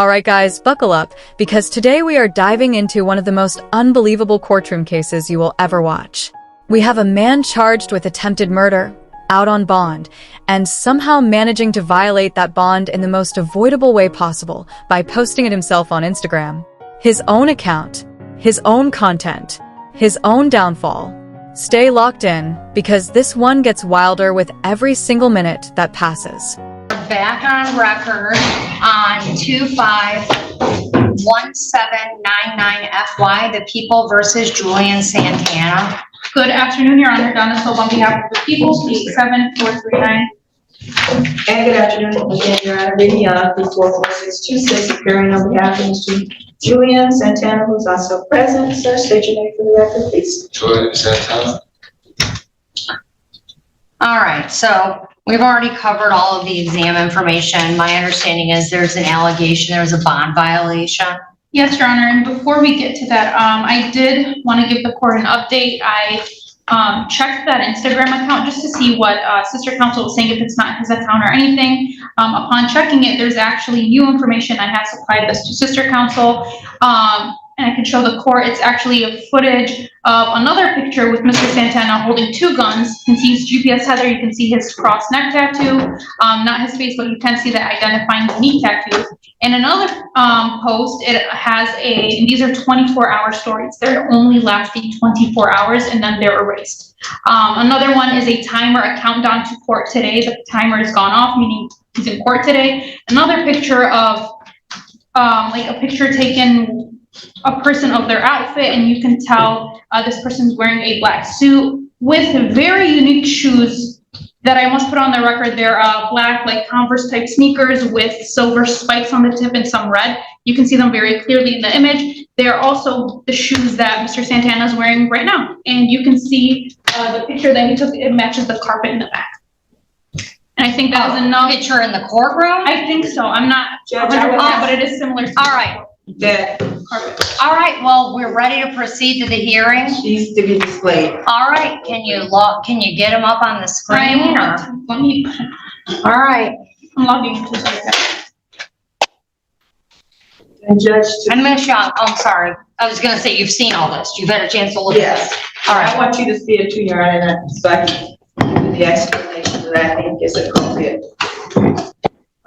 Alright guys, buckle up, because today we are diving into one of the most unbelievable courtroom cases you will ever watch. We have a man charged with attempted murder, out on bond, and somehow managing to violate that bond in the most avoidable way possible by posting it himself on Instagram. His own account, his own content, his own downfall. Stay locked in, because this one gets wilder with every single minute that passes. Back on record on 251799FY, the People versus Julian Santana. Good afternoon, Your Honor. Donna Silva on behalf of the People, 87439. And good afternoon, again, Your Honor, Viviana, 44626, appearing on behalf of Mr. Julian Santana, who's also present. Sir, state your name for the record, please. Julian Santana. All right, so we've already covered all of the exam information. My understanding is there's an allegation, there's a bond violation. Yes, Your Honor, and before we get to that, I did want to give the court an update. I checked that Instagram account just to see what sister counsel was saying, if it's not his account or anything. Upon checking it, there's actually new information. I have supplied this to sister counsel, and I can show the court. It's actually a footage of another picture with Mr. Santana holding two guns. You can see his GPS tether, you can see his cross neck tattoo, not his face, but you can see the identifying unique tattoos. And another post, it has and these are 24-hour stories. They're only lasting 24 hours and then they're erased. Another one is a timer, a countdown to court today. The timer has gone off, meaning he's in court today. Another picture of like a picture taken a person of their outfit, and you can tell this person's wearing a black suit with very unique shoes that I must put on the record. They're black, like Converse type sneakers with silver spikes on the tip and some red. You can see them very clearly in the image. They are also the shoes that Mr. Santana is wearing right now. And you can see the picture that he took, it matches the carpet in the back. And I think that is enough. Picture in the courtroom? I think so. I'm not 100%, but it is similar to all right. That All right, well, we're ready to proceed to the hearing. needs to be displayed. All right, can you get them up on the screen? Let me, All right. I'm logging into this. And Judge, And Michelle, I'm sorry. I was gonna say, you've seen all this. You've had a chance to look at yes, this. All I right. want you to see it too, Your Honor, so I can do the explanation that I think is appropriate.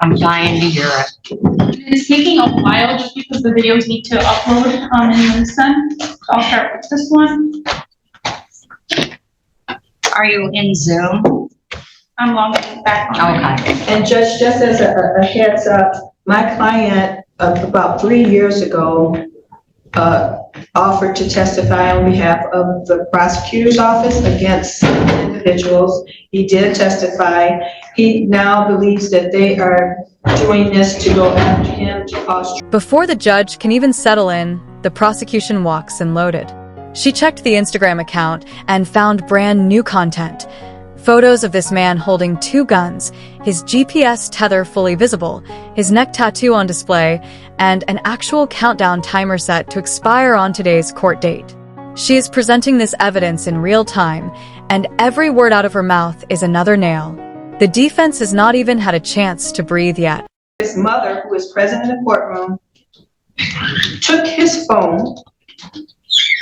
I'm dying to hear it. It's taking a while just because the videos need to upload in unison. So I'll start with this one. Are you in Zoom? I'm logging back on. Okay. And Judge, just as a heads up, my client about 3 years ago offered to testify on behalf of the prosecutor's office against individuals. He did testify. He now believes that they are doing this to go after him to cause. Before the judge can even settle in, the prosecution walks in loaded. She checked the Instagram account and found brand new content. Photos of this man holding two guns, his GPS tether fully visible, his neck tattoo on display, and an actual countdown timer set to expire on today's court date. She is presenting this evidence in real time, and every word out of her mouth is another nail. The defense has not even had a chance to breathe yet. His mother, who is present in the courtroom, took his phone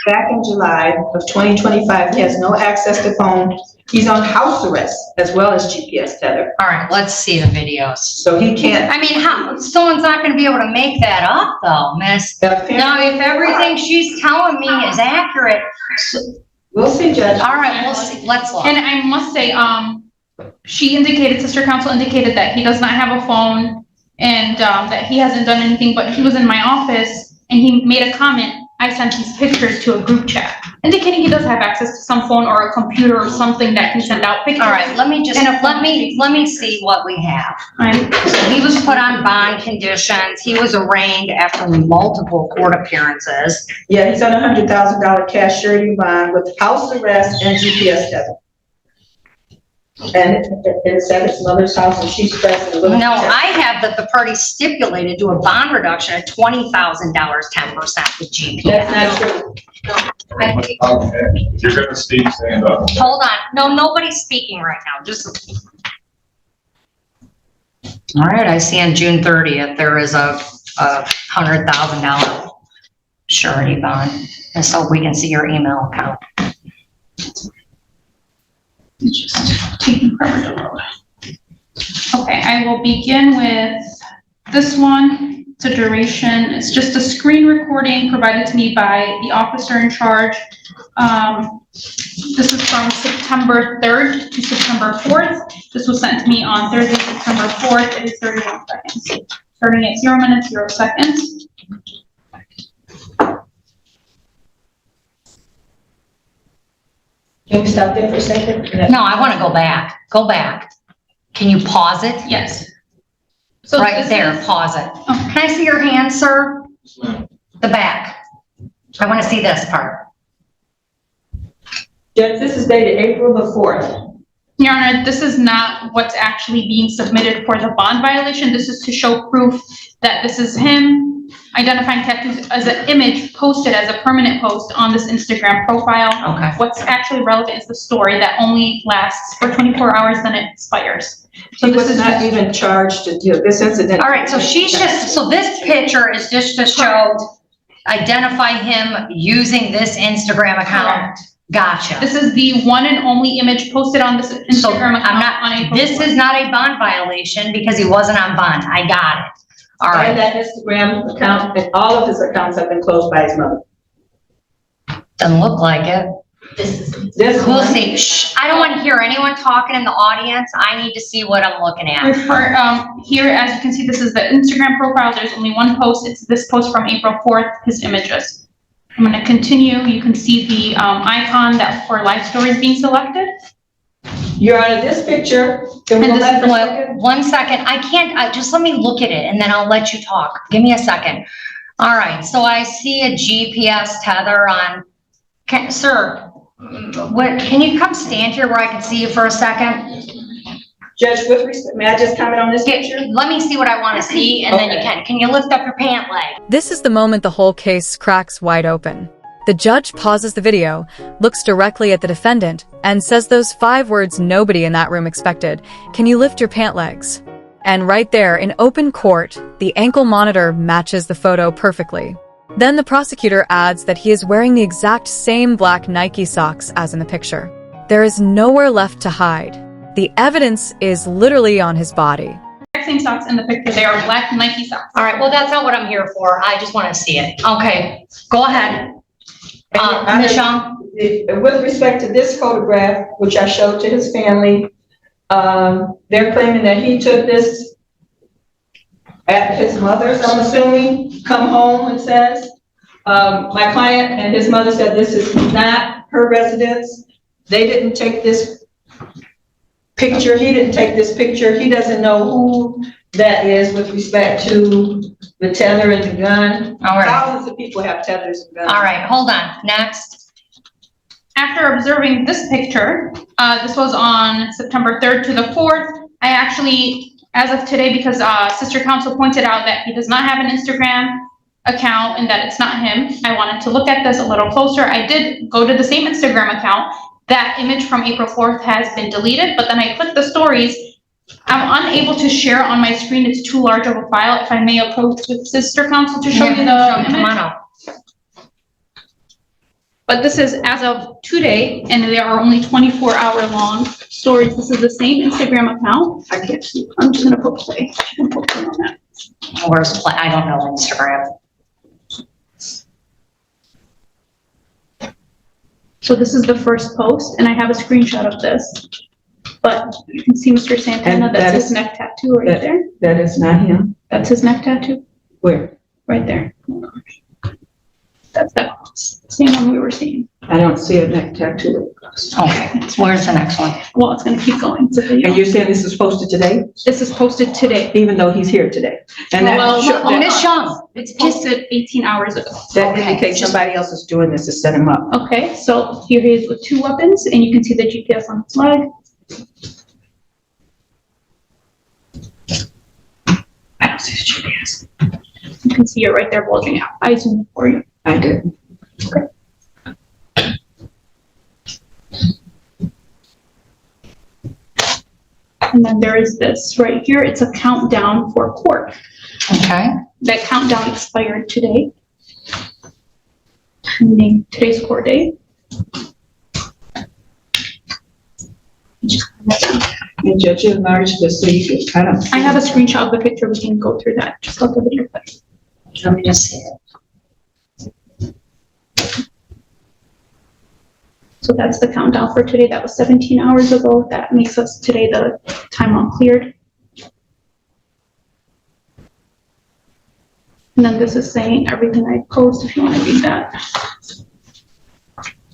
back in July of 2025. He has no access to phone. He's on house arrest as well as GPS tether. All right, let's see the videos. So he can't. I mean, someone's not gonna be able to make that up though, miss. Now, if everything she's telling me is accurate. We'll see, Judge. All right, we'll see. Let's look. And I must say, sister counsel indicated that he does not have a phone and that he hasn't done anything, but he was in my office and he made a comment. I sent these pictures to a group chat indicating he does have access to some phone or a computer or something that can send out pictures. All right, let me see what we have. Right. So he was put on bond conditions. He was arraigned after multiple court appearances. Yeah, he's on $100,000 cash surety bond with house arrest and GPS tether. And it's at his mother's house and she's present. No, I have that the party stipulated to a bond reduction of $20,000, 10% with GPS. That's not true. Okay, you're gonna speak, stand up. Hold on. No, nobody's speaking right now. Just. All right, I see on June 30th, there is a a $100,000 surety bond, and so we can see your email account. It's just taking forever to load. Okay, I will begin with this one. It's a duration. It's just a screen recording provided to me by the officer in charge. This is from September 3rd to September 4th. This was sent to me on Thursday, September 4th. It is 31 seconds. Starting at 0 minutes, 0 seconds. Can we stop there for a second? No, I want to go back. Go back. Can you pause it? Yes. So Right this there, is- pause it. Okay. Can I see your hand, sir? The back. I want to see this part. Judge, this is dated April the 4th. Your Honor, this is not what's actually being submitted for the bond violation. This is to show proof that this is him identifying tattoos as an image posted as a permanent post on this Instagram profile. Okay. What's actually relevant is the story that only lasts for 24 hours, then it expires. So He this was is not just, even charged to do this incident. All right, so she's just, so this picture is just to show, identify him using this Instagram account. Correct. Gotcha. This is the one and only image posted on this So Instagram account I'm on not, April this 4th. is not a bond violation because he wasn't on bond. I got it. All And right. that Instagram account, and all of his accounts have been closed by his mother. Doesn't look like it. This We'll one, see. Shh, I don't want to hear anyone talking in the audience. I need to see what I'm looking at. Here, as you can see, this is the Instagram profile. There's only one post. It's this post from April 4th, his images. I'm gonna continue. You can see the icon that for live stories being selected. Your Honor, this picture, can we go And this back is for a what- second? 1 second. I can't, just let me look at it and then I'll let you talk. Give me a second. All right, so I see a GPS tether on, sir, what, can you come stand here where I can see you for a second? Judge, with respect, may I just comment on this picture? Let me see what I want to see and then you Okay. can you lift up your pant leg? This is the moment the whole case cracks wide open. The judge pauses the video, looks directly at the defendant, and says those 5 words nobody in that room expected. Can you lift your pant legs? And right there, in open court, the ankle monitor matches the photo perfectly. Then the prosecutor adds that he is wearing the exact same black Nike socks as in the picture. There is nowhere left to hide. The evidence is literally on his body. Exact same socks in the picture. They are black Nike socks. All right, well, that's not what I'm here for. I just want to see it. Okay, go ahead. Ms. Young? With respect to this photograph, which I showed to his family, they're claiming that he took this at his mother's, I'm assuming, come home, it says. My client and his mother said this is not her residence. They didn't take this picture. He didn't take this picture. He doesn't know who that is with respect to the tether and the gun. All right, Thousands of people have tethers and guns. all right, hold on. Next. After observing this picture, this was on September 3rd to the 4th. I actually, as of today, because Sister Counsel pointed out that he does not have an Instagram account and that it's not him, I wanted to look at this a little closer. I did go to the same Instagram account. That image from April 4th has been deleted, but then I clicked the stories. I'm unable to share on my screen. It's too large of a file. If I may approach with Sister Counsel to show you the Come image. on up. But this is as of today, and there are only 24-hour long stories. This is the same Instagram account. I can't see. I'm just gonna put play. I can put play on that. Where's play? I don't know Instagram. So this is the first post, and I have a screenshot of this. But you can see Mr. Santana, And that's that his is- neck tattoo right there. That is not him. That's his neck tattoo, Where? right there. That's that same one we were seeing. I don't see a neck tattoo. Okay, where's the next one? Well, it's gonna keep going. It's a video. And you're saying this is posted today, This is posted today. even though he's here today? And Well, that, well, Ms. Young, It's posted 18 hours ago. that okay. indicates somebody else is doing this to set him up. Okay, so here he is with 2 weapons, and you can see the GPS on his leg. I don't see the GPS. You can see it right there bulging out. I zoomed for you. I did. And then there is this right here. It's a countdown for court. Okay. That countdown expired today. Pending today's court date. And Judge, enlarge this so you can kind of. I have a screenshot of the picture. We can go through that. Just look over your face. Let me just see it. So that's the countdown for today. That was 17 hours ago. That makes us today the timeout cleared. And then this is saying everything I post, if you want to read that.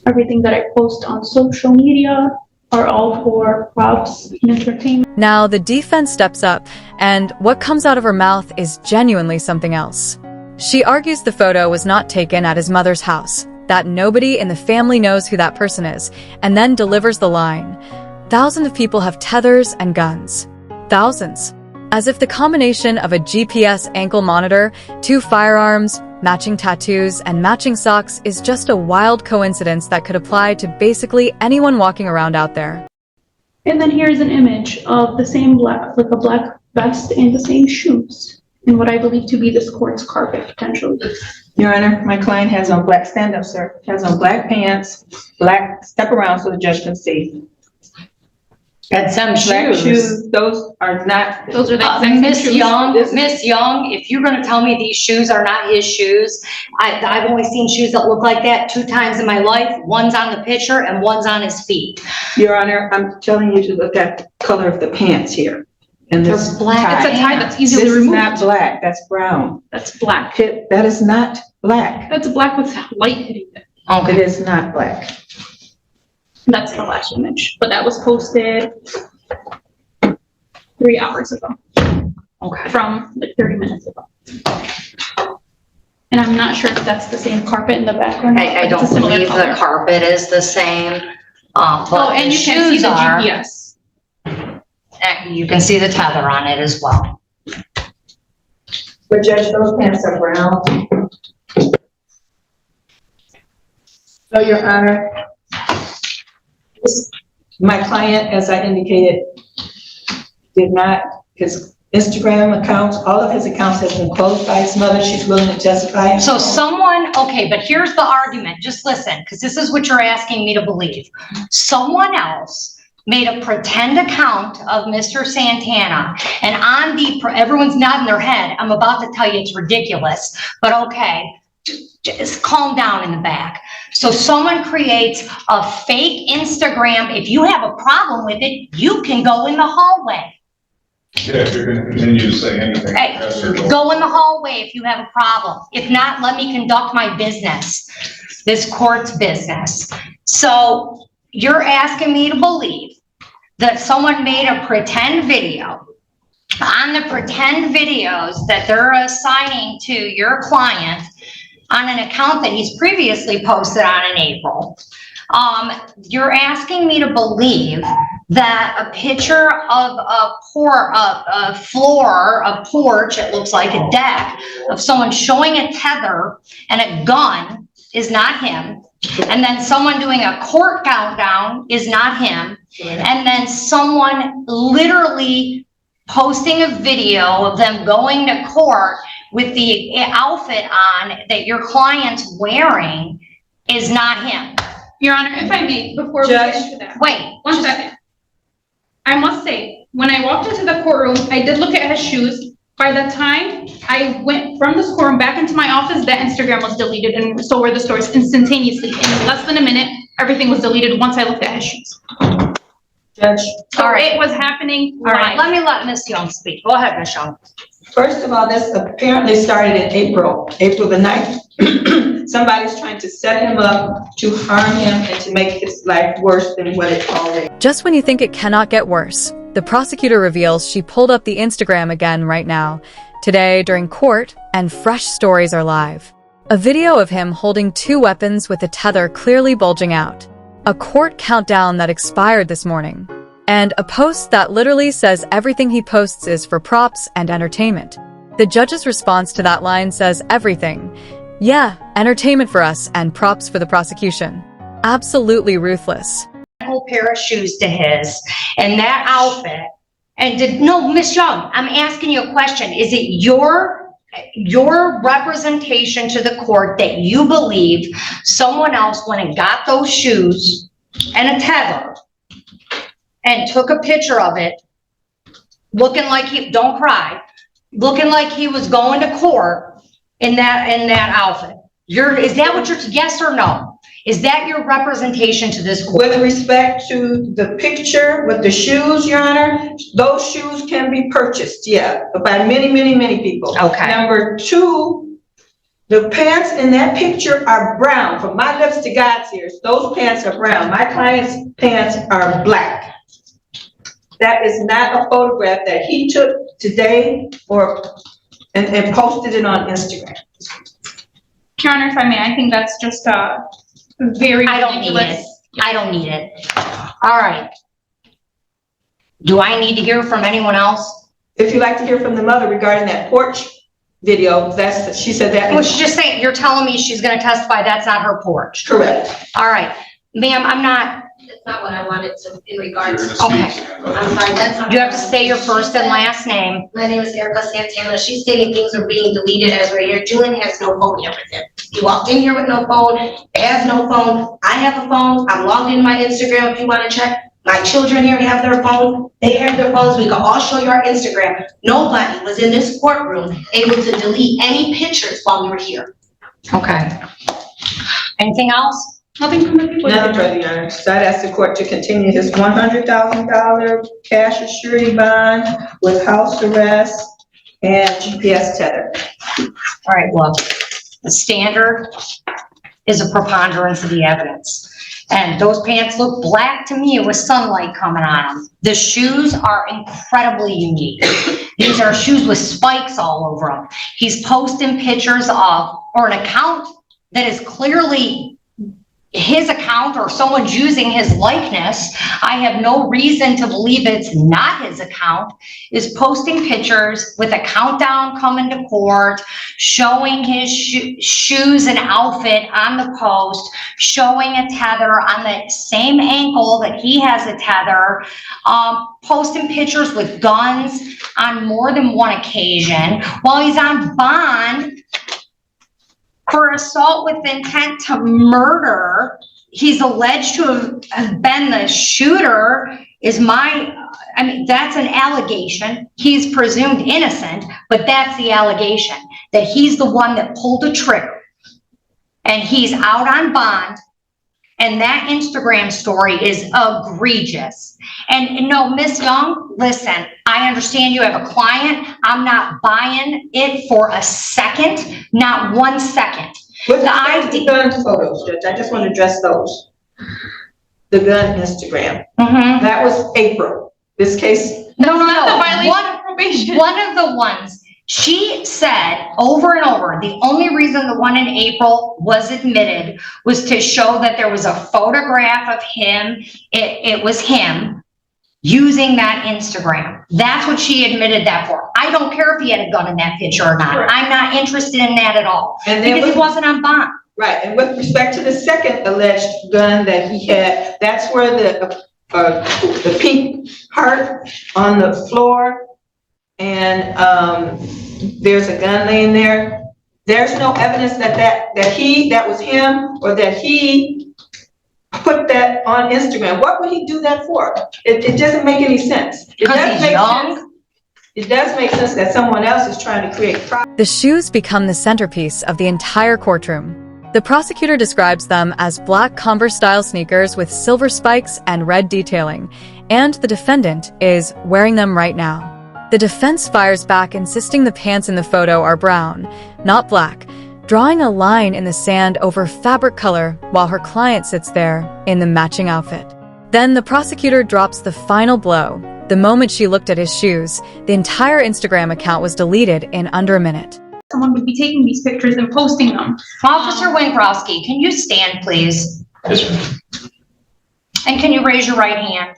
Everything that I post on social media are all for props and entertainment. Now the defense steps up, and what comes out of her mouth is genuinely something else. She argues the photo was not taken at his mother's house, that nobody in the family knows who that person is, and then delivers the line, "Thousands of people have tethers and guns." Thousands. As if the combination of a GPS ankle monitor, 2 firearms, matching tattoos, and matching socks is just a wild coincidence that could apply to basically anyone walking around out there. And then here's an image of the same black, like a black vest and the same shoes, and what I believe to be this court's carpet, potentially. Your Honor, my client has on black, stand up, sir, has on black pants, black, step around so the judge can see. And some Black shoes. shoes, those are not. Those are the exact same Miss shoes. Young, This- Miss Young, if you're gonna tell me these shoes are not his shoes, I've only seen shoes that look like that 2 times in my life. One's on the picture and one's on his feet. Your Honor, I'm telling you to look at the color of the pants here. And this They're black. tie. It's a tie that's This easily is not removed. black, that's brown. That's black. That is not black. That's black with light hitting it. It Okay. is not black. That's the last image, but that was posted 3 hours ago, Okay. from like 30 minutes ago. And I'm not sure if that's the same carpet in the background. I don't believe the carpet is the same, Oh, but and the you can see shoes the are. GPS. And you can see the tether on it as well. But Judge, those pants are brown. So, Your Honor, my client, as I indicated, did not, his Instagram accounts, all of his accounts have been closed by his mother. She's willing to testify. So someone, okay, but here's the argument, just listen, because this is what you're asking me to believe. Someone else made a pretend account of Mr. Santana, and on the, everyone's nodding their head, I'm about to tell you it's ridiculous, but okay, just calm down in the back. So someone creates a fake Instagram. If you have a problem with it, you can go in the hallway. Yeah, if you're gonna continue to say anything. Hey, that's your fault. go in the hallway if you have a problem. If not, let me conduct my business, this court's business. So you're asking me to believe that someone made a pretend video. On the pretend videos that they're assigning to your client on an account that he's previously posted on in April. You're asking me to believe that a picture of a floor, a porch, it looks like a deck, of someone showing a tether and a gun is not him. And then someone doing a court countdown is not him. And then someone literally posting a video of them going to court with the outfit on that your client's wearing is not him. Your Honor, if I may, before we Judge. get into that. Wait, One second. I must say, when I walked into the courtroom, I did look at his shoes. By the time I went from this courtroom back into my office, that Instagram was deleted, and so were the stores instantaneously. In less than a minute, everything was deleted once I looked at his shoes. Judge, So All right. it was happening all right, live. let me let Ms. Young speak. Go ahead, Ms. Young. first of all, this apparently started in April the 9th. Somebody's trying to set him up to harm him and to make his life worse than what it already. Just when you think it cannot get worse, the prosecutor reveals she pulled up the Instagram again right now, today during court, and fresh stories are live. A video of him holding 2 weapons with a tether clearly bulging out, a court countdown that expired this morning, and a post that literally says everything he posts is for props and entertainment. The judge's response to that line says everything. Yeah, entertainment for us and props for the prosecution. Absolutely ruthless. Whole pair of shoes to his and that outfit. And no, Miss Young, I'm asking you a question. Is it your your representation to the court that you believe someone else went and got those shoes and a tether and took a picture of it, looking like don't cry, looking like he was going to court in that outfit. Is that what yes or no? Is that your representation to this court? With respect to the picture with the shoes, Your Honor, those shoes can be purchased, yeah, by many, many, many people. Okay. Number two, the pants in that picture are brown. From my lips to God's ears, those pants are brown. My client's pants are black. That is not a photograph that he took today and posted it on Instagram. Your Honor, if I may, I think that's just very I don't need ridiculous. it. I don't need it. All right. Do I need to hear from anyone else? If you'd like to hear from the mother regarding that porch video, she said that. Well, she's just saying, you're telling me she's going to testify that's not her porch. Correct. All right. Ma'am, I'm not. That's not what I wanted to, in regards. Okay. I'm sorry, that's not. You have to say your first and last name. My name is Erica Santana. She's stating things are being deleted as we're here. Julian has no phone yet with him. He walked in here with no phone, has no phone. I have a phone. I'm logged in my Instagram if you want to check. My children here have their phone. They have their phones. We can all show you our Instagram. Nobody was in this courtroom able to delete any pictures while we were here. Okay. Anything else? Nothing from the people. Nothing further, Your Honor. So I'd ask the court to continue his $100,000 cash or surety bond with house arrest and GPS tether. All right, look, the standard is a preponderance of the evidence. And those pants look black to me with sunlight coming on them. The shoes are incredibly unique. These are shoes with spikes all over them. He's posting pictures of, or an account that is clearly his account or someone's using his likeness. I have no reason to believe it's not his account, is posting pictures with a countdown coming to court, showing his shoes and outfit on the post, showing a tether on the same ankle that he has a tether, posting pictures with guns on more than one occasion while he's on bond for assault with intent to murder. He's alleged to have been the shooter. That's an allegation. He's presumed innocent, but that's the allegation, that he's the one that pulled the trigger. And he's out on bond, and that Instagram story is egregious. And no, Miss Young, listen, I understand you have a client. I'm not buying it for a second, not 1 second. With the gun photos, Judge, I just want to address those. The gun Instagram. That was April. This case. No. The violation of probation. One of the ones, she said over and over, the only reason the one in April was admitted was to show that there was a photograph of him. It was him using that Instagram. That's what she admitted that for. I don't care if he had a gun in that picture or not. Right. I'm not interested in that at all. And because he wasn't on bond. Right, and with respect to the second alleged gun that he had, that's where the pink heart on the floor, and there's a gun laying there. There's no evidence that was him, or that he put that on Instagram. What would he do that for? It doesn't make any sense. Because he's young. It does make sense that someone else is trying to create problems. The shoes become the centerpiece of the entire courtroom. The prosecutor describes them as black Converse-style sneakers with silver spikes and red detailing, and the defendant is wearing them right now. The defense fires back, insisting the pants in the photo are brown, not black, drawing a line in the sand over fabric color while her client sits there in the matching outfit. Then the prosecutor drops the final blow. The moment she looked at his shoes, the entire Instagram account was deleted in under a minute. Someone would be taking these pictures and posting them. Officer Winkrowski, can you stand, please? Yes, ma'am. And can you raise your right hand?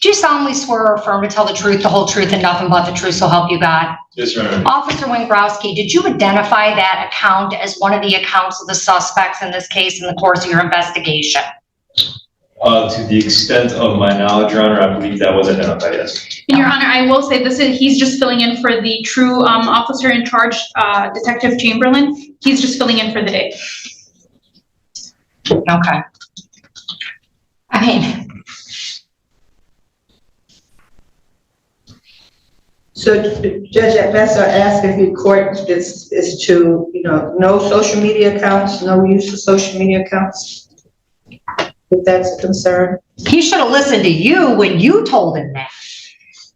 Do you solemnly swear or affirm to tell the truth, the whole truth, and nothing but the truth, so help you God? Yes, ma'am. Officer Winkrowski, did you identify that account as one of the accounts of the suspects in this case in the course of your investigation? To the extent of my knowledge, Your Honor, I believe that was identified, yes. And Your Honor, I will say he's just filling in for the true officer in charge, Detective Chamberlain. He's just filling in for the day. Okay. I mean, So Judge Messer asked if your court is to, no social media accounts, no use of social media accounts? If that's a concern. he should have listened to you when you told him that.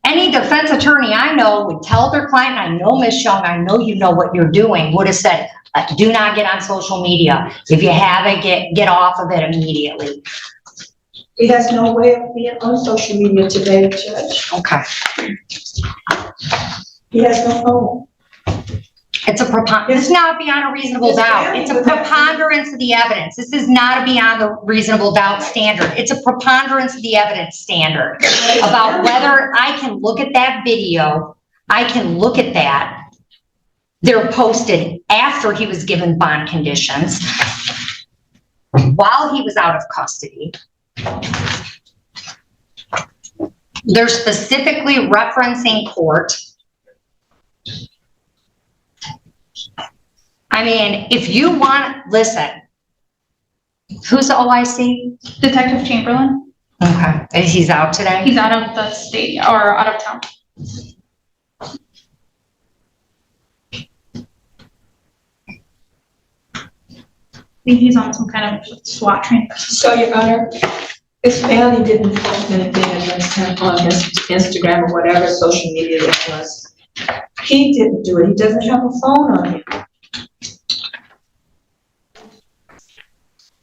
Any defense attorney I know would tell their client, I know Ms. Young, I know you know what you're doing, would have said, do not get on social media. If you haven't, get off of it immediately. He has no way of being on social media today, Judge. Okay. He has no phone. This is not beyond a reasonable doubt. It's a preponderance of the evidence. This is not a beyond the reasonable doubt standard. It's a preponderance of the evidence standard about whether I can look at that video. I can look at that. They're posted after he was given bond conditions, while he was out of custody. They're specifically referencing court. I mean, if you want, listen, who's the OIC? Detective Chamberlain, Okay, and he's out today? he's out of the state or out of town. I think he's on some kind of SWAT training. So, Your Honor, his family didn't post anything against him on his Instagram or whatever social media it was. He didn't do it. He doesn't have a phone on him.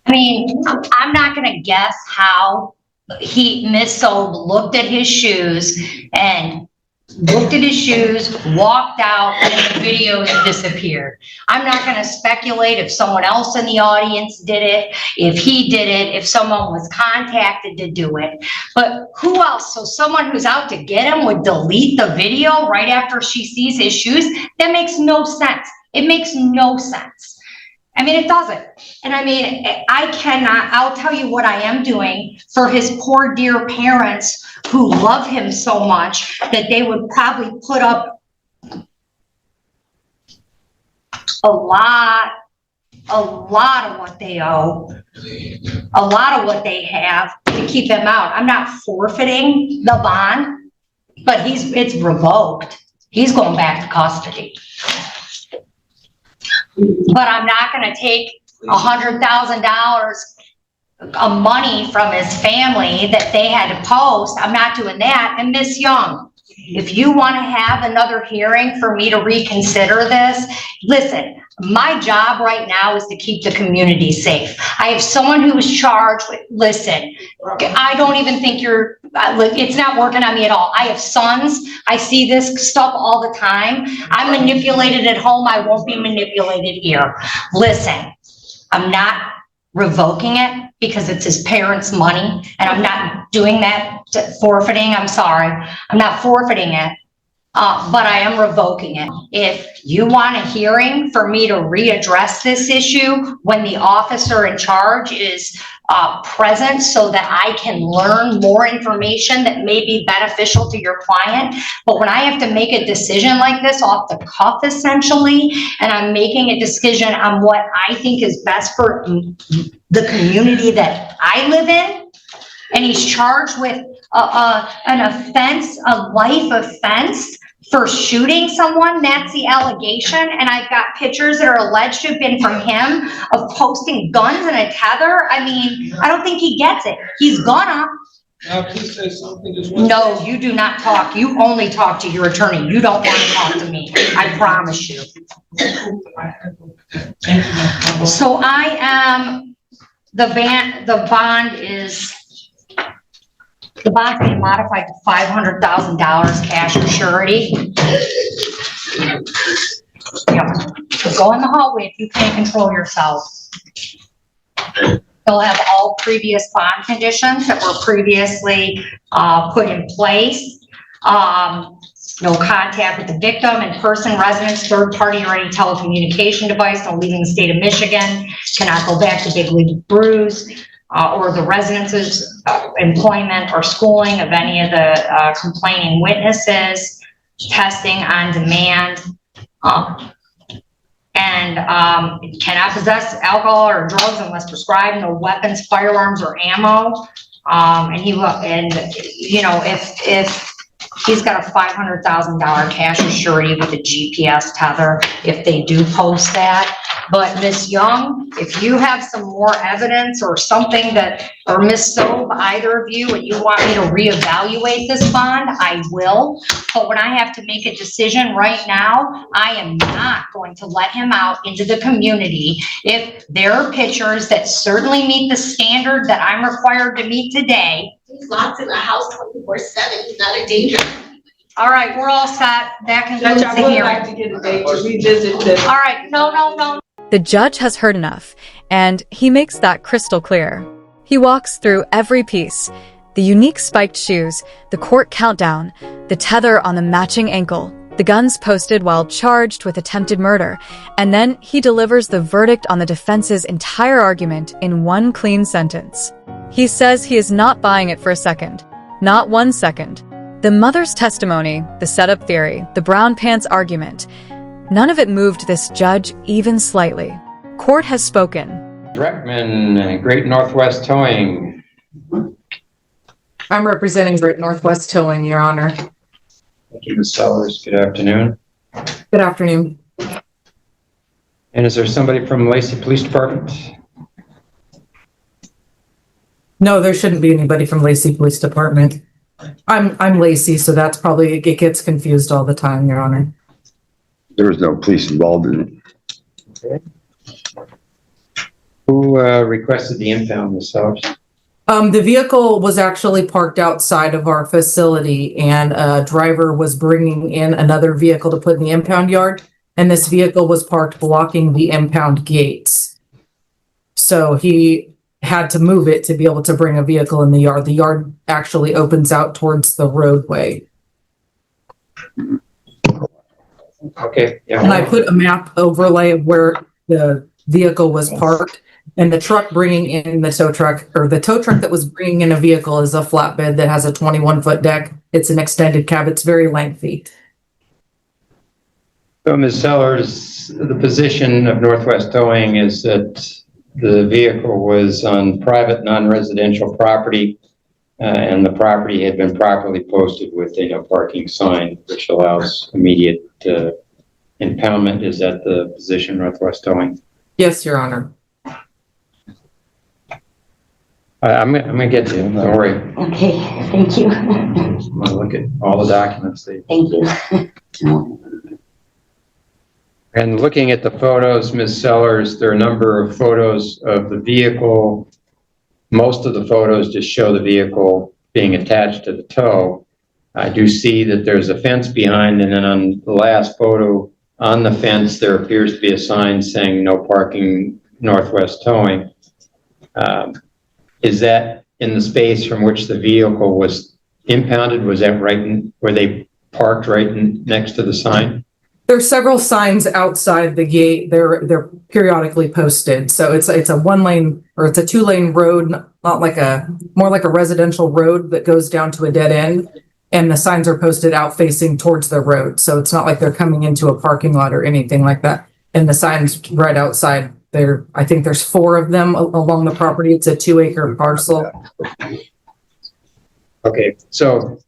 I mean, I'm not gonna guess how Miss O looked at his shoes, walked out, and the video disappeared. I'm not gonna speculate if someone else in the audience did it, if he did it, if someone was contacted to do it. But who else? So someone who's out to get him would delete the video right after she sees his shoes? That makes no sense. It makes no sense. I mean, it doesn't. And I mean, I'll tell you what I am doing for his poor dear parents who love him so much that they would probably put up a lot of what they owe, a lot of what they have to keep him out. I'm not forfeiting the bond, but it's revoked. He's going back to custody. But I'm not going to take $100,000 of money from his family that they had to post. I'm not doing that. And Miss Young, if you want to have another hearing for me to reconsider this, listen, my job right now is to keep the community safe. I have someone who is charged with, listen, I don't even think it's not working on me at all. I have sons. I see this stuff all the time. I'm manipulated at home. I won't be manipulated here. Listen, I'm not revoking it because it's his parents' money, and I'm not doing that forfeiting. I'm sorry. I'm not forfeiting it. But I am revoking it. If you want a hearing for me to readdress this issue when the officer in charge is present so that I can learn more information that may be beneficial to your client. But when I have to make a decision like this off the cuff, essentially, and I'm making a decision on what I think is best for the community that I live in, and he's charged with an offense, a life offense, for shooting someone, that's the allegation, and I've got pictures that are alleged to have been from him of posting guns in a tether. I mean, I don't think he gets it. He's gonna. Please say something. No, you do not talk. You only talk to your attorney. You don't want to talk to me. I promise you. So I am, the bond's being modified to $500,000 cash or surety. Yeah. So go in the hallway if you can't control yourself. They'll have all previous bond conditions that were previously put in place. No contact with the victim, in-person residence, third party, or any telecommunication device, no leaving the state of Michigan, cannot go back to Big League Brews. or the residence's employment or schooling of any of the complaining witnesses, testing on demand, and cannot possess alcohol or drugs unless prescribed, no weapons, firearms, or ammo. And you know, if he's got a $500,000 cash surety with a GPS tether, if they do post that. But Ms. Young, if you have some more evidence or something that, or Ms. Sobe, either of you, and you want me to reevaluate this bond, I will. But when I have to make a decision right now, I am not going to let him out into the community if there are pictures that certainly meet the standard that I'm required to meet today. He's locked in the house 24/7. He's not a danger. All right, we're all set. That concludes Judge, I the would hearing. like to get a date to revisit this. All right, no. The judge has heard enough, and he makes that crystal clear. He walks through every piece: the unique spiked shoes, the court countdown, the tether on the matching ankle, the guns posted while charged with attempted murder, and then he delivers the verdict on the defense's entire argument in one clean sentence. He says he is not buying it for a second. Not 1 second. The mother's testimony, the setup theory, the brown pants argument, none of it moved this judge even slightly. Court has spoken. Dreckman, Great Northwest Towing. I'm representing Great Northwest Towing, Your Honor. Thank you, Ms. Sellers. Good afternoon. Good afternoon. And is there somebody from Lacey Police Department? No, there shouldn't be anybody from Lacey Police Department. I'm Lacey, so that's probably, it gets confused all the time, Your Honor. There was no police involved in it. Okay. Who requested the impound, Ms. Sellers? The vehicle was actually parked outside of our facility, and a driver was bringing in another vehicle to put in the impound yard, and this vehicle was parked blocking the impound gates. So he had to move it to be able to bring a vehicle in the yard. The yard actually opens out towards the roadway. Okay. Yeah. And I put a map overlay of where the vehicle was parked, and the truck bringing in the tow truck, or the tow truck that was bringing in a vehicle, is a flatbed that has a 21-foot deck. It's an extended cab. It's very lengthy. So, Ms. Sellers, the position of Northwest Towing is that the vehicle was on private non-residential property, and the property had been properly posted with a no parking sign, which allows immediate impoundment. Is that the position, Northwest Towing? Yes, Your Honor. I'm gonna get to you, don't worry. Okay, thank you. I'm gonna look at all the documents. Thank you. And looking at the photos, Ms. Sellers, there are a number of photos of the vehicle. Most of the photos just show the vehicle being attached to the tow. I do see that there's a fence behind, and then on the last photo on the fence, there appears to be a sign saying no parking, Northwest Towing. Is that in the space from which the vehicle was impounded? Was that were they parked right next to the sign? There's several signs outside the gate. They're periodically posted. So it's a one lane, or it's a 2-lane road, not like more like a residential road that goes down to a dead end. And the signs are posted out facing towards the road. So it's not like they're coming into a parking lot or anything like that. And the signs right outside there, I think there's 4 of them along the property. It's a 2-acre parcel. Okay, so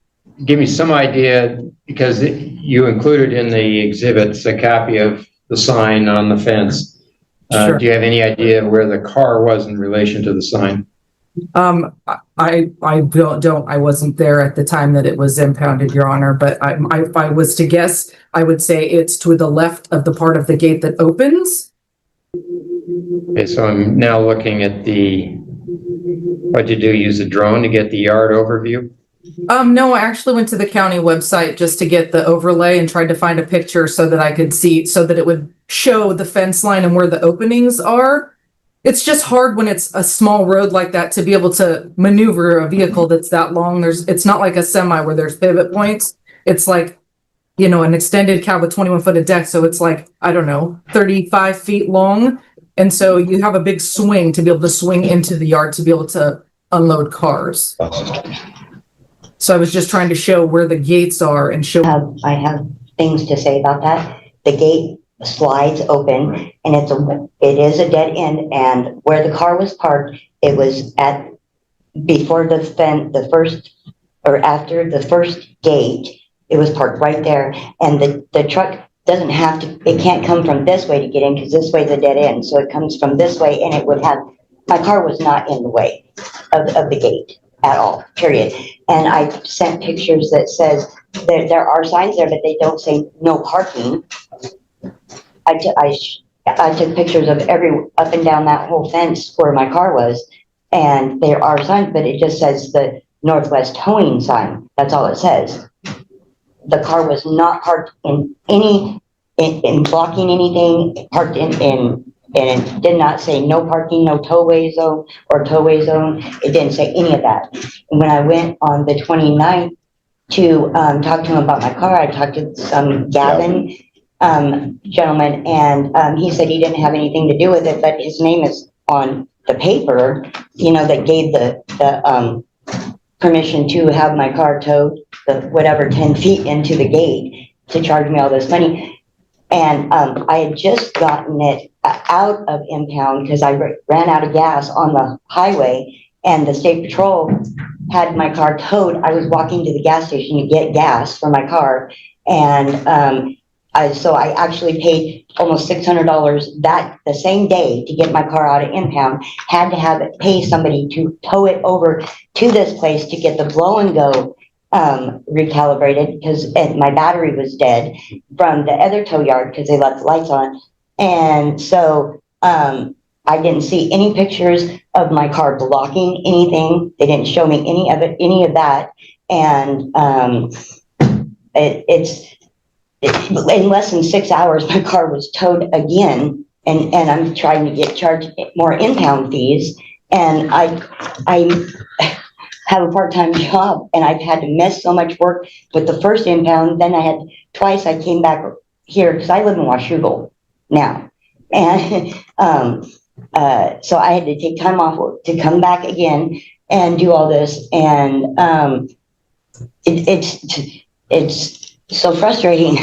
give me some idea, because you included in the exhibits a copy of the sign on the fence. Sure. Do you have any idea where the car was in relation to the sign? I don't, I wasn't there at the time that it was impounded, Your Honor, but if I was to guess, I would say it's to the left of the part of the gate that opens. Okay, so I'm now looking at what'd you do, use a drone to get the yard overview? No, I actually went to the county website just to get the overlay and tried to find a picture so that I could see, so that it would show the fence line and where the openings are. It's just hard when it's a small road like that to be able to maneuver a vehicle that's that long. It's not like a semi where there's pivot points. It's like, an extended cab with 21-foot deck. So it's like, I don't know, 35 feet long. And so you have a big swing to be able to swing into the yard to be able to unload cars. So I was just trying to show where the gates are and show. I have things to say about that. The gate slides open and it is a dead end, and where the car was parked, it was before the first or after the first gate, it was parked right there, and the truck doesn't have to, it can't come from this way to get in because this way's a dead end, so it comes from this way, and my car was not in the way of the gate at all, period. And I sent pictures that says there are signs there, but they don't say no parking. I took pictures of up and down that whole fence where my car was, and there are signs, but it just says the Northwest Towing sign. That's all it says. The car was not parked in blocking anything, parked and it did not say no parking, no towaway zone or towaway zone. It didn't say any of that. And when I went on the 29th to talk to him about my car, I talked to some Gavin gentleman, and he said he didn't have anything to do with it, but his name is on the paper, that gave the permission to have my car towed, whatever 10 feet into the gate to charge me all this money. And I had just gotten it out of impound because I ran out of gas on the highway, and the state patrol had my car towed. I was walking to the gas station to get gas for my car, and so I actually paid almost $600 the same day to get my car out of impound. Had to pay somebody to tow it over to this place to get the blow and go recalibrated because my battery was dead from the other tow yard because they left the lights on. And so I didn't see any pictures of my car blocking anything. They didn't show me any of that. And in less than 6 hours, my car was towed again, and I'm trying to get charged more impound fees. And I have a part-time job, and I've had to miss so much work with the first impound. Then I came back here because I live in Washougal now. And so I had to take time off to come back again and do all this. And it's so frustrating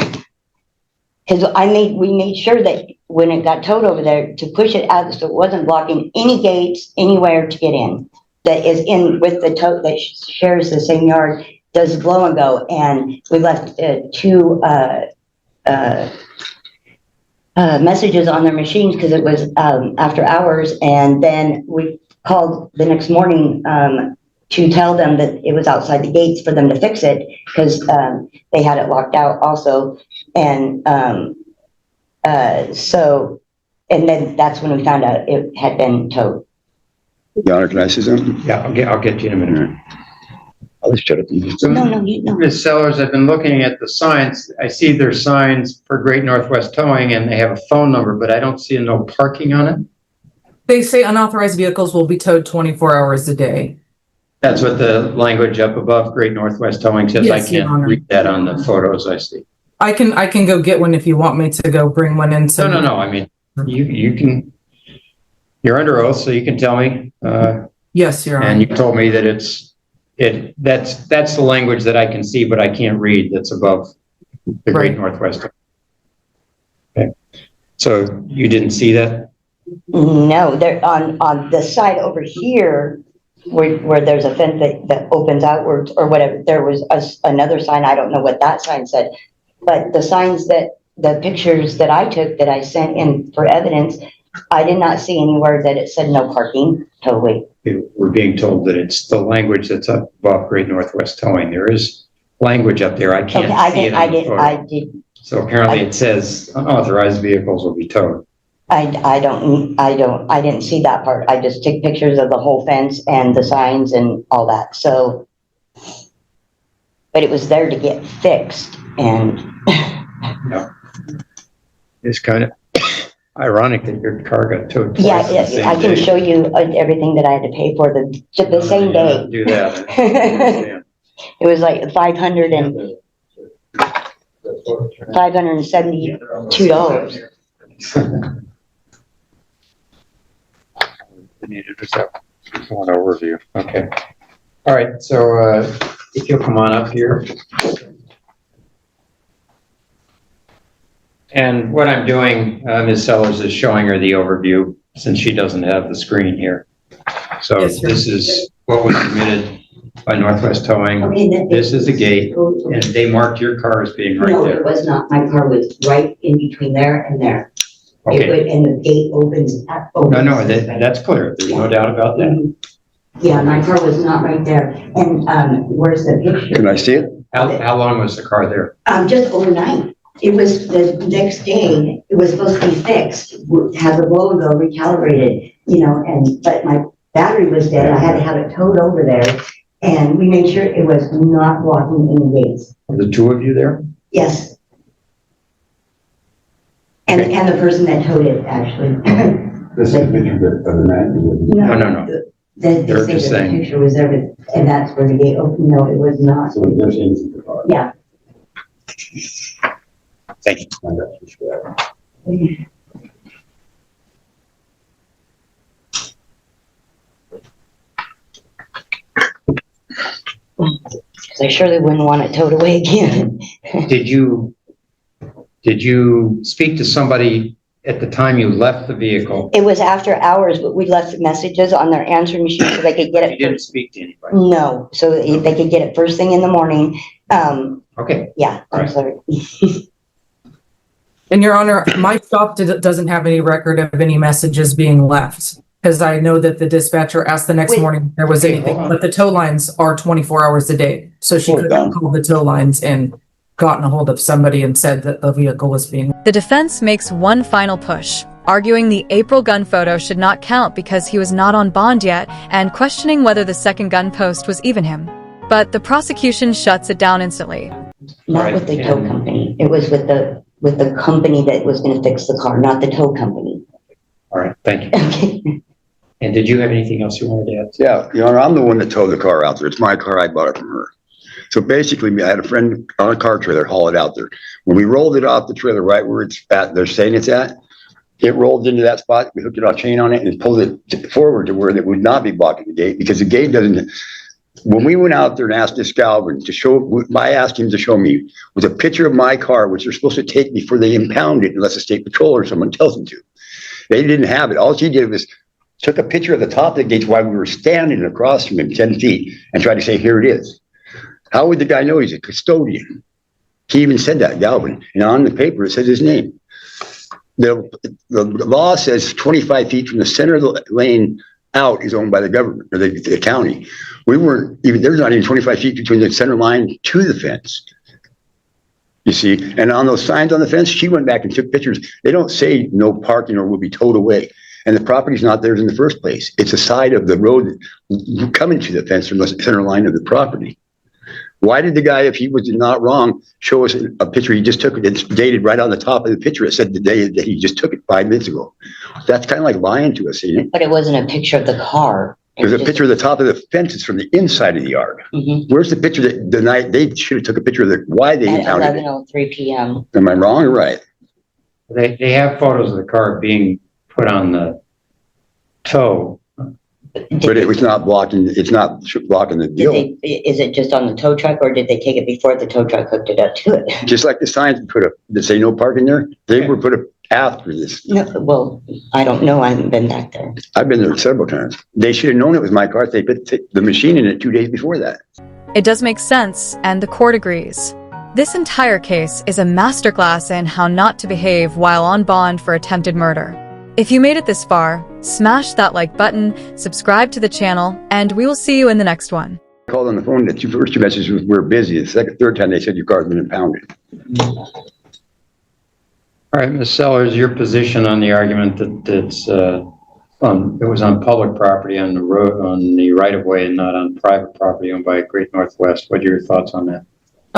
because we made sure that when it got towed over there to push it out so it wasn't blocking any gates anywhere to get in. That is in with the tow that shares the same yard, does blow and go, and we left two messages on their machines because it was after hours, and then we called the next morning to tell them that it was outside the gates for them to fix it because they had it locked out also, and then that's when we found out it had been towed. Your Honor, can I say something? Yeah, I'll get you in a minute. I'll just shut up. No. Ms. Sellers, I've been looking at the signs. I see there's signs for Great Northwest Towing and they have a phone number, but I don't see a no parking on it. They say unauthorized vehicles will be towed 24 hours a day. That's what the language up above Great Northwest Towing says. Yes, I can't read that on the photos I see. I can go get one if you want me to go bring one in. No. I mean, you can, you're under oath, so you can tell me. Yes, Your Honor. And you told me that that's the language that I can see, but I can't read that's above the Great Northwest. Okay. So you didn't see that? No, they're on the side over here where there's a fence that opens outwards or whatever. There was another sign. I don't know what that sign said, but the signs the pictures that I took that I sent in for evidence, I did not see anywhere that it said no parking. Totally. We're being told that it's the language that's up above Great Northwest Towing. There is language up there. I can't see it on the photo. I did. So apparently it says unauthorized vehicles will be towed. I didn't see that part. I just took pictures of the whole fence and the signs and all that. So, but it was there to get fixed, and No. It's kind of ironic that your car got towed. yeah, I can show you everything that I had to pay for the same day. Do that. I understand. It was like $572. needed just that one overview. Okay. All right. So if you'll come on up here. And what I'm doing, Ms. Sellers, is showing her the overview since she doesn't have the screen here. So Yes, sir. this is what was submitted by Northwest Towing. Okay, This is the gate, and they marked your car as being right No, there. it was not. My car was right in between there and there. It Okay. would, and the gate opens. No, that's clear. There's no doubt about that. Yeah, my car was not right there. And, where's the picture? Can I see it? How long was the car there? Just overnight. It was the next day, it was supposed to be fixed, have the logo recalibrated, you know, but my battery was dead. I had to have it towed over there. And we made sure it was not blocking any gates. Were the two of you there? Yes. And the person that towed it, actually. This is a picture of the man. No. They They're say just that the saying. picture was there, and that's where the gate opened. No, it was not. So they're saying it's the car. Yeah. Thank you. Because I surely wouldn't want it towed away again. Did you speak to somebody at the time you left the vehicle? It was after hours, but we left messages on their answering machine so they could get You it. didn't speak to anybody? No, so they could get it first thing in the morning. Okay. Yeah, All I'm right. sorry. And Your Honor, my shop doesn't have any record of any messages being left. Because I know that the dispatcher asked the next Wait. morning if there was Okay, anything, hold on. but the tow lines are 24 hours a day. So she Hold could on. have called the tow lines and gotten a hold of somebody and said that the vehicle was being. The defense makes one final push, arguing the April gun photo should not count because he was not on bond yet and questioning whether the second gun post was even him. But the prosecution shuts it down instantly. Not Right, with the tow and- company. It was with the company that was gonna fix the car, not the tow company. All right, thank you. Okay. And did you have anything else you wanted to add? Yeah, Your Honor, I'm the one that towed the car out there. It's my car. I bought it from her. So basically, I had a friend on a car trailer haul it out there. When we rolled it off the trailer, right where it's at, they're saying it's at, it rolled into that spot. We hooked it on chain on it and pulled it forward to where it would not be blocking the gate because the gate doesn't. When we went out there and asked this Galvin to show, I asked him to show me with a picture of my car, which they're supposed to take before they impound it, unless the state patrol or someone tells them to. They didn't have it. All she did was took a picture of the top of the gate while we were standing across from him 10 feet and tried to say, here it is. How would the guy know he's a custodian? He even said that, Galvin. And on the paper, it says his name. The law says 25 feet from the center of the lane out is owned by the government or the county. We weren't even, there's not even 25 feet between the center line to the fence. You see, and on those signs on the fence, she went back and took pictures. They don't say no parking or will be towed away. And the property's not theirs in the first place. It's a side of the road coming to the fence from the center line of the property. Why did the guy, if he was not wrong, show us a picture he just took? It's dated right on the top of the picture. It said the day that he just took it 5 minutes ago. That's kind of like lying to us, isn't it? But it wasn't a picture of the car. There's a picture of the top of the fence. It's from the inside of the yard. Mhm. Where's the picture that the night they should have took a picture of why they At impounded it? 11:03 PM. Am I wrong or right? They have photos of the car being put on the tow. But it was not blocking, it's not blocking the deal. Is it just on the tow truck or did they take it before the tow truck hooked it up to it? Just like the signs put up that say no parking there, they were put up after this. No, well, I don't know. I haven't been back there. I've been there several times. They should have known it was my car. They put the machine in it 2 days before that. It does make sense, and the court agrees. This entire case is a masterclass in how not to behave while on bond for attempted murder. If you made it this far, smash that like button, subscribe to the channel, and we will see you in the next one. I called on the phone. The first two messages was we're busy. The third time they said your car's been impounded. All right, Ms. Sellers, your position on the argument that it was on public property on the road, on the right of way and not on private property owned by Great Northwest. What are your thoughts on that?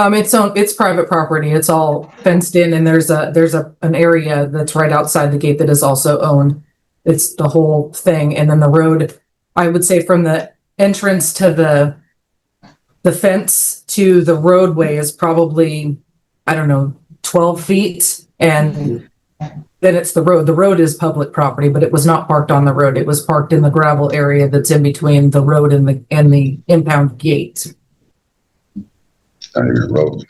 It's private property. It's all fenced in and there's an area that's right outside the gate that is also owned. It's the whole thing. And then the road, I would say from the entrance to the fence to the roadway is probably, I don't know, 12 feet. And then it's the road. The road is public property, but it was not parked on the road. It was parked in the gravel area that's in between the road and the impound gate. Not even a road.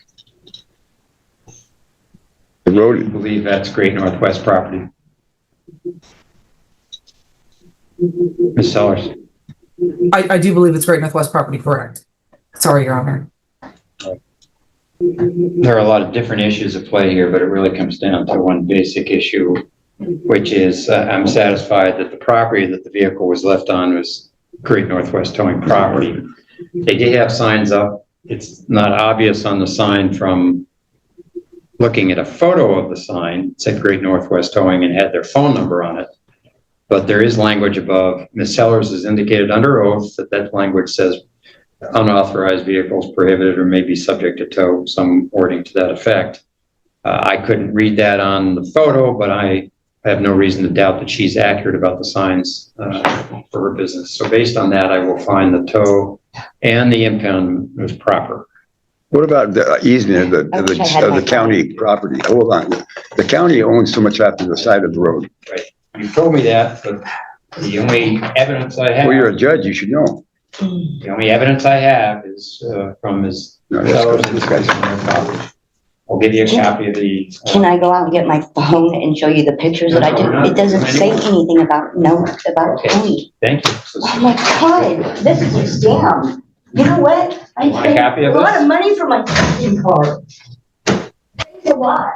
The I road, believe that's Great Northwest property. Ms. Sellers. I do believe it's Great Northwest property, correct? Sorry, Your Honor. There are a lot of different issues at play here, but it really comes down to one basic issue, which is I'm satisfied that the property that the vehicle was left on was Great Northwest Towing property. They did have signs up. It's not obvious on the sign from looking at a photo of the sign. It said Great Northwest Towing and had their phone number on it. But there is language above. Ms. Sellers has indicated under oath that that language says unauthorized vehicles prohibited or may be subject to tow, some wording to that effect. I couldn't read that on the photo, but I have no reason to doubt that she's accurate about the signs for her business. So based on that, I will find the tow and the impound was proper. what about the easement of the county property? Hold on. The county owns so much after the side of the road. You told me that, but the only evidence I have. Well, you're a judge, you should know. The only evidence I have is from Ms. No, Sellers. this guy's- I'll give you a copy of the. Can I go out and get my phone and show you the pictures that I did? It doesn't say anything about, about Okay. towing. Thank you. Oh my God, this is a scam. You know what? I Want a copy paid of a lot this? of money for my credit card. Thanks a lot.